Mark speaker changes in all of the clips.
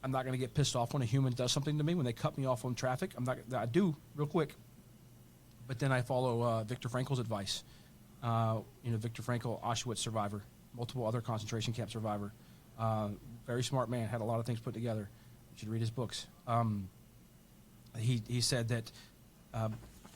Speaker 1: I'm not going to get pissed off when a human does something to me. When they cut me off on traffic, I do real quick. But then I follow Viktor Frankl's advice. Viktor Frankl, Auschwitz survivor, multiple other concentration camp survivor. Very smart man, had a lot of things put together. You should read his books. He said that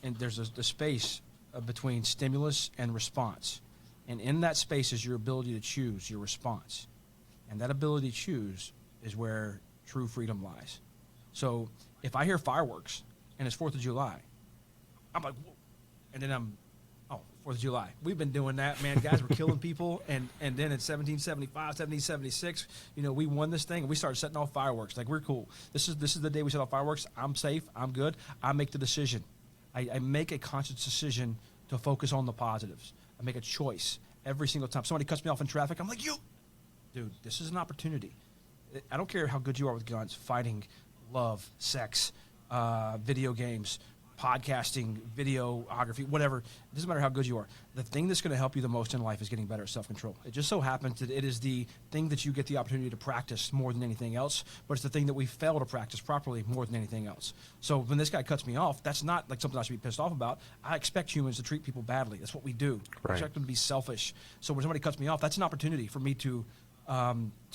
Speaker 1: and there's a space between stimulus and response. And in that space is your ability to choose your response. And that ability to choose is where true freedom lies. So if I hear fireworks and it's 4th of July, I'm like, whoa. And then 4th of July. We've been doing that, man. Guys were killing people. And then in 1775, 1776, we won this thing and we started setting off fireworks. Like, we're cool. This is the day we set off fireworks. I'm safe. I'm good. I make the decision. I make a conscious decision to focus on the positives. I make a choice every single time. Somebody cuts me off in traffic. I'm like, dude, this is an opportunity. I don't care how good you are with guns, fighting, love, sex, video games, podcasting, videography, whatever. It doesn't matter how good you are. The thing that's going to help you the most in life is getting better at self-control. It just so happens that it is the thing that you get the opportunity to practice more than anything else, but it's the thing that we fail to practice properly more than anything else. So when this guy cuts me off, that's not like something I should be pissed off about. I expect humans to treat people badly. That's what we do.
Speaker 2: Right.
Speaker 1: I expect them to be selfish. So when somebody cuts me off, that's an opportunity for me to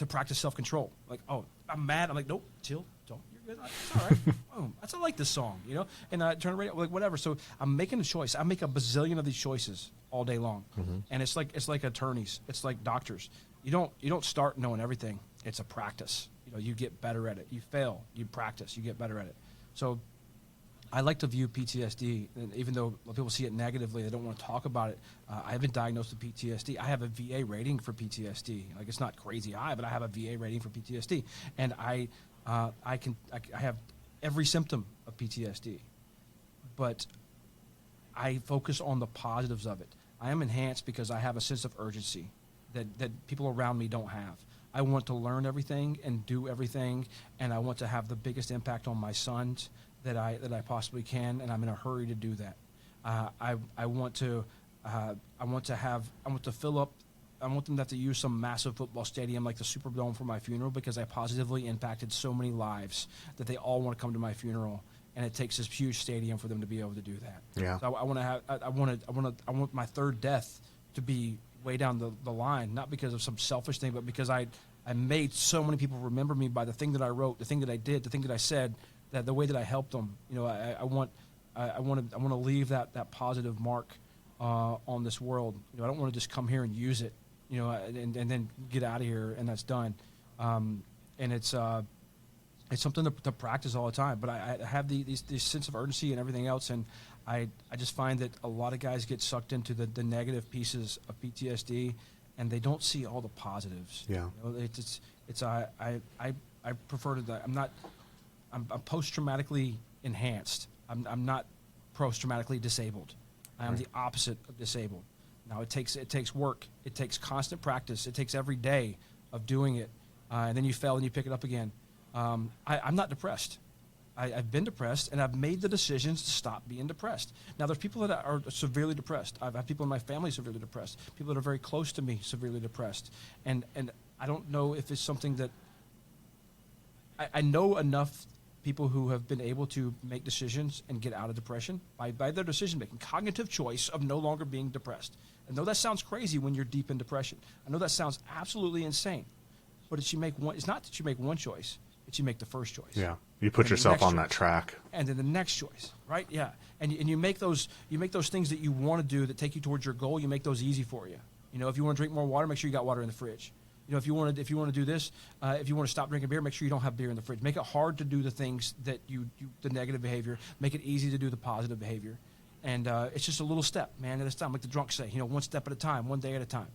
Speaker 1: practice self-control. Like, oh, I'm mad. I'm like, nope, chill, don't. You're good. It's all right. Boom. I like this song, and I turn it radio, like whatever. So I'm making a choice. I make a bazillion of these choices all day long, and it's like attorneys. It's like doctors. You don't start knowing everything. It's a practice. You get better at it. You fail, you practice, you get better at it. So I like to view PTSD, and even though people see it negatively, they don't want to talk about it. I have been diagnosed with PTSD. I have a VA rating for PTSD. Like, it's not crazy high, but I have a VA rating for PTSD, and I have every symptom of PTSD, but I focus on the positives of it. I am enhanced because I have a sense of urgency that people around me don't have. I want to learn everything and do everything, and I want to have the biggest impact on my sons that I possibly can, and I'm in a hurry to do that. I want to fill up. I want them to have to use some massive football stadium like the Superdome for my funeral, because I positively impacted so many lives that they all want to come to my funeral, and it takes this huge stadium for them to be able to do that.
Speaker 2: Yeah.
Speaker 1: So I want my third death to be way down the line, not because of some selfish thing, but because I made so many people remember me by the thing that I wrote, the thing that I did, the thing that I said, that the way that I helped them. I want to leave that positive mark on this world. I don't want to just come here and use it, and then get out of here and that's done. And it's something to practice all the time. But I have these sense of urgency and everything else, and I just find that a lot of guys get sucked into the negative pieces of PTSD, and they don't see all the positives.
Speaker 2: Yeah.
Speaker 1: I prefer to. I'm post-traumatically enhanced. I'm not post-traumatically disabled. I am the opposite of disabled. Now it takes work. It takes constant practice. It takes every day of doing it, and then you fail and you pick it up again. I'm not depressed. I've been depressed, and I've made the decisions to stop being depressed. Now, there's people that are severely depressed. I've had people in my family severely depressed, people that are very close to me severely depressed. And I don't know if it's something that I know enough people who have been able to make decisions and get out of depression by their decision-making, cognitive choice of no longer being depressed. I know that sounds crazy when you're deep in depression. I know that sounds absolutely insane. But it's not that you make one choice. It's you make the first choice. Yeah,
Speaker 2: you put yourself on that track.
Speaker 1: And then the next choice, right? Yeah, and you make those things that you want to do that take you towards your goal. You make those easy for you. If you want to drink more water, make sure you got water in the fridge. If you want to do this, if you want to stop drinking beer, make sure you don't have beer in the fridge. Make it hard to do the things that the negative behavior. Make it easy to do the positive behavior. And it's just a little step, man, at a time, like the drunks say. One step at a time, one day at a time.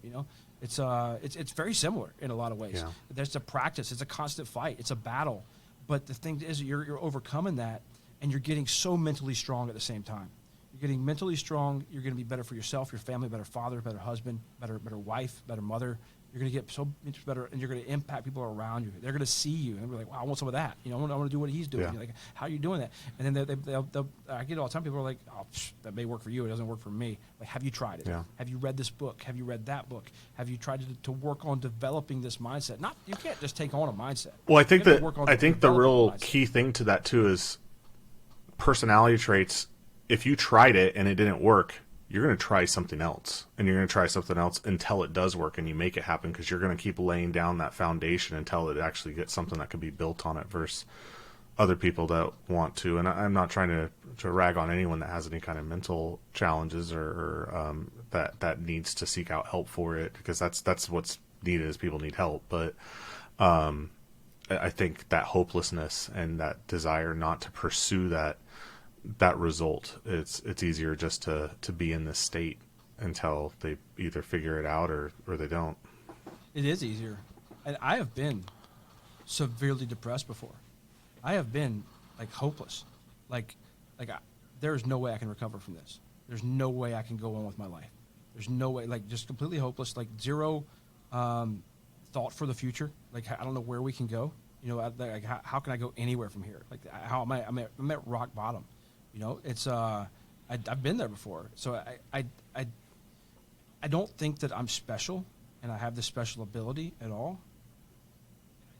Speaker 1: It's very similar in a lot of ways.
Speaker 2: Yeah.
Speaker 1: There's a practice. It's a constant fight. It's a battle. But the thing is, you're overcoming that, and you're getting so mentally strong at the same time. You're getting mentally strong. You're going to be better for yourself, your family, better father, better husband, better wife, better mother. You're going to get so much better, and you're going to impact people around you. They're going to see you, and they're like, "Wow, I want some of that." I want to do what he's doing.
Speaker 2: Yeah.
Speaker 1: You're like, how are you doing that? And then they'll I get it all the time. People are like, "Oh, that may work for you. It doesn't work for me." Like, have you tried it?
Speaker 2: Yeah.
Speaker 1: Have you read this book? Have you read that book? Have you tried to work on developing this mindset? You can't just take on a mindset.
Speaker 2: Well, I think
Speaker 1: You have to work on
Speaker 2: the
Speaker 1: developing
Speaker 2: real
Speaker 1: a mindset.
Speaker 2: key thing to that too is personality traits. If you tried it and it didn't work, you're going to try something else, and you're going to try something else until it does work and you make it happen, because you're going to keep laying down that foundation until it actually gets something that can be built on it versus other people that want to. And I'm not trying to rag on anyone that has any kind of mental challenges or that needs to seek out help for it, because that's what's needed is people need help. But I think that hopelessness and that desire not to pursue that result, it's easier just to be in this state until they either figure it out or they don't.
Speaker 1: It is easier. And I have been severely depressed before. I have been like hopeless. There's no way I can recover from this. There's no way I can go on with my life. There's no way, just completely hopeless, zero thought for the future. I don't know where we can go. How can I go anywhere from here? How am I'm at rock bottom. It's I've been there before. So I don't think that I'm special and I have this special ability at all.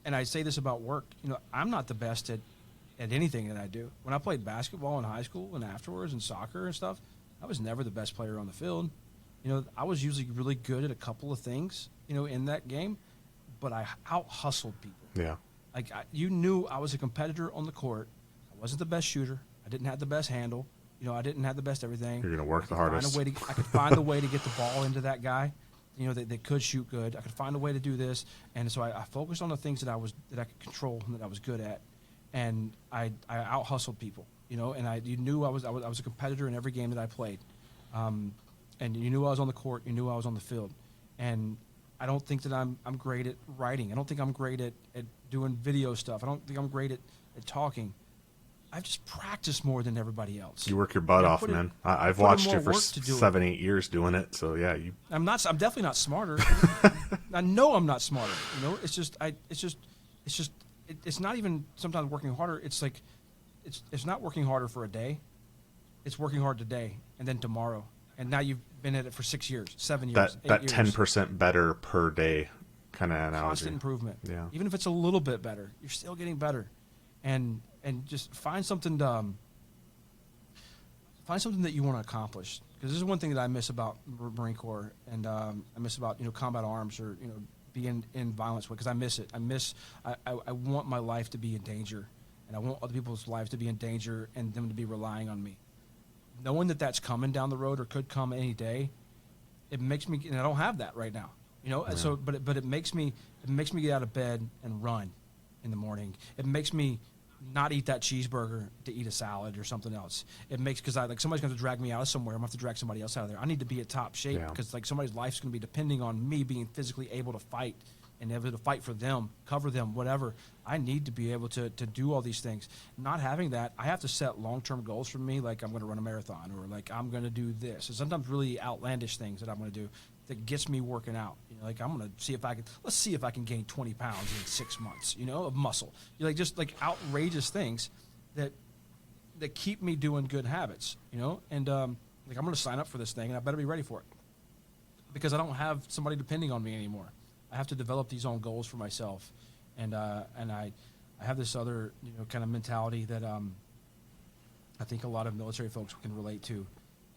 Speaker 1: And I say this about work. I'm not the best at anything that I do. When I played basketball in high school and afterwards and soccer and stuff, I was never the best player on the field. I was usually really good at a couple of things, in that game, but I out-hustled people.
Speaker 2: Yeah.
Speaker 1: You knew I was a competitor on the court. I wasn't the best shooter. I didn't have the best handle. I didn't have the best everything.
Speaker 2: You're going to work the hardest.
Speaker 1: I could find a way to get the ball into that guy. They could shoot good. I could find a way to do this. And so I focused on the things that I could control and that I was good at. And I out-hustled people, and you knew I was a competitor in every game that I played. And you knew I was on the court. You knew I was on the field. And I don't think that I'm great at writing. I don't think I'm great at doing video stuff. I don't think I'm great at talking. I've just practiced more than everybody else.
Speaker 2: You work your butt off, man. I've watched you for 7-8 years doing it. So yeah,
Speaker 1: I'm definitely not smarter. I know I'm not smarter. It's not even sometimes working harder. It's it's not working harder for a day. It's working hard today and then tomorrow. And now you've been at it for 6 years, 7 years, 8
Speaker 2: that
Speaker 1: years.
Speaker 2: 10% better per day kind of analogy.
Speaker 1: Constant improvement.
Speaker 2: Yeah.
Speaker 1: Even if it's a little bit better, you're still getting better. And just find something that you want to accomplish. Because this is one thing that I miss about Marine Corps, and I miss about combat arms or being in violence, because I miss it. I want my life to be in danger, and I want other people's lives to be in danger and them to be relying on me. Knowing that that's coming down the road or could come any day, it makes me, and I don't have that right now.
Speaker 2: Yeah.
Speaker 1: So but it makes me get out of bed and run in the morning. It makes me not eat that cheeseburger to eat a salad or something else. It makes, because somebody's going to drag me out of somewhere. I'm going to have to drag somebody else out of there. I need to be at top shape, because somebody's life's going to be depending on me being physically able to fight and able to fight for them, cover them, whatever. I need to be able to do all these things. Not having that, I have to set long-term goals for me, like I'm going to run a marathon, or I'm going to do this. And sometimes really outlandish things that I'm going to do that gets me working out. I'm going to see if I can gain 20 pounds in 6 months, of muscle. Just outrageous things that keep me doing good habits, And I'm going to sign up for this thing, and I better be ready for it, because I don't have somebody depending on me anymore. I have to develop these own goals for myself, and I have this other kind of mentality that I think a lot of military folks can relate to.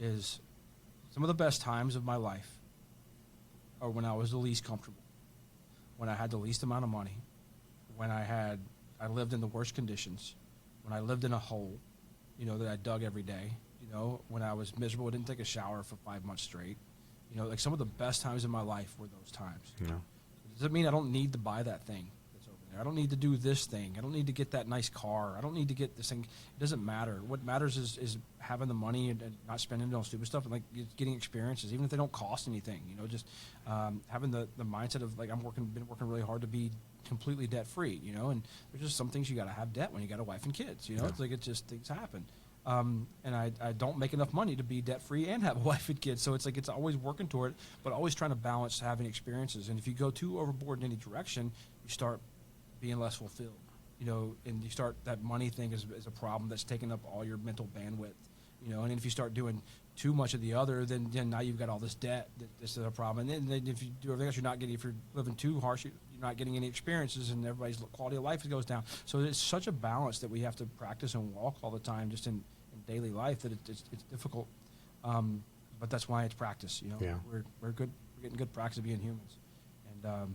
Speaker 1: Is some of the best times of my life are when I was the least comfortable, when I had the least amount of money, when I lived in the worst conditions, when I lived in a hole, that I dug every day, when I was miserable, I didn't take a shower for 5 months straight. Some of the best times in my life were those times.
Speaker 2: Yeah.
Speaker 1: Does it mean I don't need to buy that thing that's over there? I don't need to do this thing. I don't need to get that nice car. I don't need to get this thing. It doesn't matter. What matters is having the money and not spending it on stupid stuff, and getting experiences, even if they don't cost anything. Just having the mindset of been working really hard to be completely debt free. And there's just some things you got to have debt when you got a wife and kids. It's just things happen. and I don't make enough money to be debt free and have a wife and kids. So it's like it's always working toward it, but always trying to balance having experiences. And if you go too overboard in any direction, you start being less fulfilled. And you start that money thing is a problem that's taking up all your mental bandwidth. And if you start doing too much of the other, then now you've got all this debt. This is a problem. And then if you do everything else, if you're living too harsh, you're not getting any experiences, and everybody's quality of life goes down. So it's such a balance that we have to practice and walk all the time, just in daily life, that it's difficult. But that's why it's practice.
Speaker 2: Yeah.
Speaker 1: We're good. We're getting good practice of being humans, and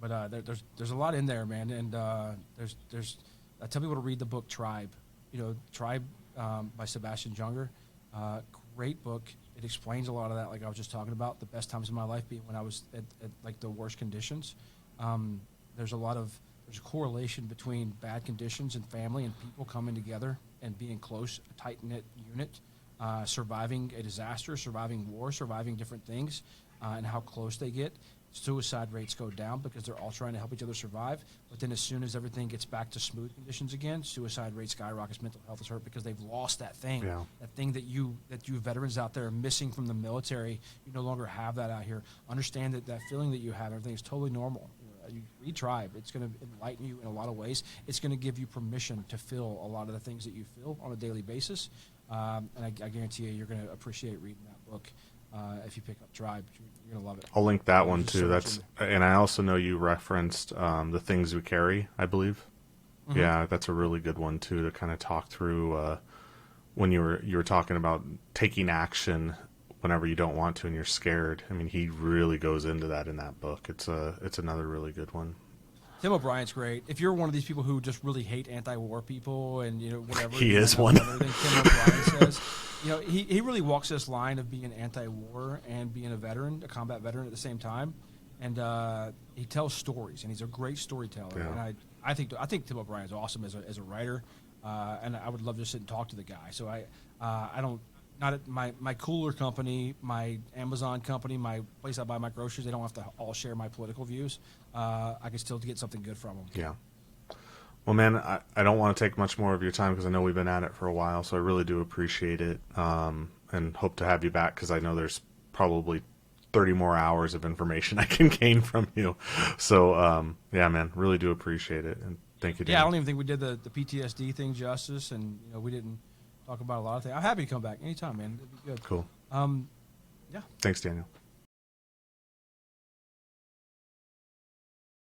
Speaker 1: but there's a lot in there, man. And there's I tell people to read the book Tribe. Tribe by Sebastian Junger. Great book. It explains a lot of that, like I was just talking about. The best times in my life being when I was at like the worst conditions. There's a correlation between bad conditions and family and people coming together and being close, a tight-knit unit, surviving a disaster, surviving war, surviving different things, and how close they get. Suicide rates go down because they're all trying to help each other survive. But then as soon as everything gets back to smooth conditions again, suicide rates skyrockets, mental health is hurt because they've lost that thing.
Speaker 2: Yeah.
Speaker 1: That thing that you veterans out there are missing from the military. You no longer have that out here. Understand that feeling that you have, everything is totally normal. You read Tribe. It's going to enlighten you in a lot of ways. It's going to give you permission to feel a lot of the things that you feel on a daily basis. And I guarantee you're going to appreciate reading that book. If you pick up Tribe, you're going to love it.
Speaker 2: I'll link that one
Speaker 1: There's
Speaker 2: too. And I also know you referenced The Things We Carry, I believe. Mm-hmm. Yeah, that's a really good one too, to kind of talk through when you were talking about taking action whenever you don't want to and you're scared. I mean, he really goes into that in that book. It's another really good one.
Speaker 1: Tim O'Brien's great. If you're one of these people who just really hate anti-war people and whatever,
Speaker 2: he is one.
Speaker 1: Everything Tim O'Brien says, he really walks this line of being anti-war and being a veteran, a combat veteran at the same time, and he tells stories, and he's a great storyteller.
Speaker 2: Yeah.
Speaker 1: And I think Tim O'Brien's awesome as a writer, and I would love to sit and talk to the guy. So I don't. Not at my cooler company, my Amazon company, my place I buy my groceries. They don't have to all share my political views. I can still get something good from them.
Speaker 2: Yeah. Well, man, I don't want to take much more of your time because I know we've been at it for a while, so I really do appreciate it, and hope to have you back because I know there's probably 30 more hours of information I can gain from you. So, yeah, man, really do appreciate it, and thank you, Dan.
Speaker 1: Yeah, I don't even think we did the PTSD thing justice, and we didn't talk about a lot of things. I'm happy to come back anytime, man. It'd be good.
Speaker 2: Cool.
Speaker 1: Yeah.
Speaker 2: Thanks, Daniel.